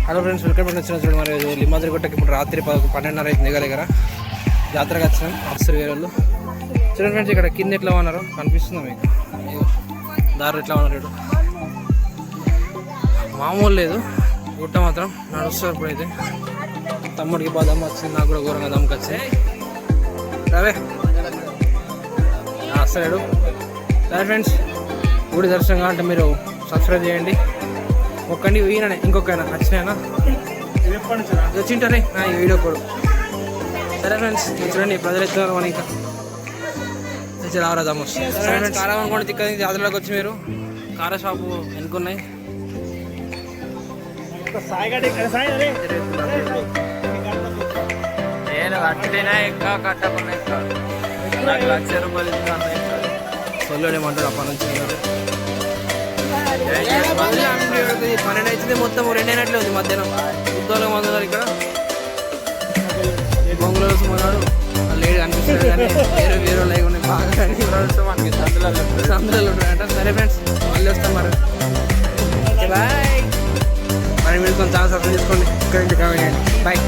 Hello friends, welcome to వచ్చిన చూడండి. మరి లింబాద్రిగుట్టకి ఇప్పుడు రాత్రి 12:30 అవుతుంది. దగ్గర జాతరగా వచ్చినాం. ఆఫీసర్ వేరే వాళ్ళు చూడండి ఫ్రెండ్స్. ఇక్కడ కింద ఎట్లా ఉన్నారు కనిపిస్తుందా మీకు? దారి ఎట్లా ఉన్నారు ఇటు మామూలు లేదు. గుట్ట మాత్రం నడుస్తారు. ఇప్పుడైతే తమ్ముడికి బాగా దమ్ము వచ్చింది, నాకు కూడా ఘోరంగా దమ్ముకి వచ్చింది. రావే వస్తాడు. సరే ఫ్రెండ్స్, గుడి దర్శనం కావాలంటే మీరు సబ్స్క్రైబ్ చేయండి. ఒక్కడిని ఈయననే ఇంకొకైనా వచ్చినాయనా వచ్చింటారే ఈ వీడియో కూడా. సరే ఫ్రెండ్స్, చూడండి ప్రజలు ఎత్తున్నారు మన ఇంకా రావరాదాము. సరే ఫ్రెండ్స్, కారం అనుకోండి తిక్క జాతరలోకి వచ్చి మీరు కార షాపు ఎన్నుకున్నాయి. నేను కట్టినా ఇంకా కట్టకుండా ₹1,00,000 సొల్లోనే మంటాడు అప్పటి నుంచి. 12 అవుతుంది, మొత్తం 2 అయినట్లే ఉంది మధ్యాహ్నం. ఉద్యోగం మందున్నారు ఇక్కడ. బొంగులో మొన్నాడు లేడు అనిపిస్తుంది, కానీ వేరే వేరే లైవ్ ఉన్నాయి బాగా. మనకి సందులలో ఉంటాయంట. సరే ఫ్రెండ్స్, మళ్ళీ వస్తాం మరి. బాయ్. మరి మీరు కొంచెం ఛాన్స్ అర్థం చేసుకోండి. ఇక్కడ నుంచి కామెంట్ చేయండి. బాయ్.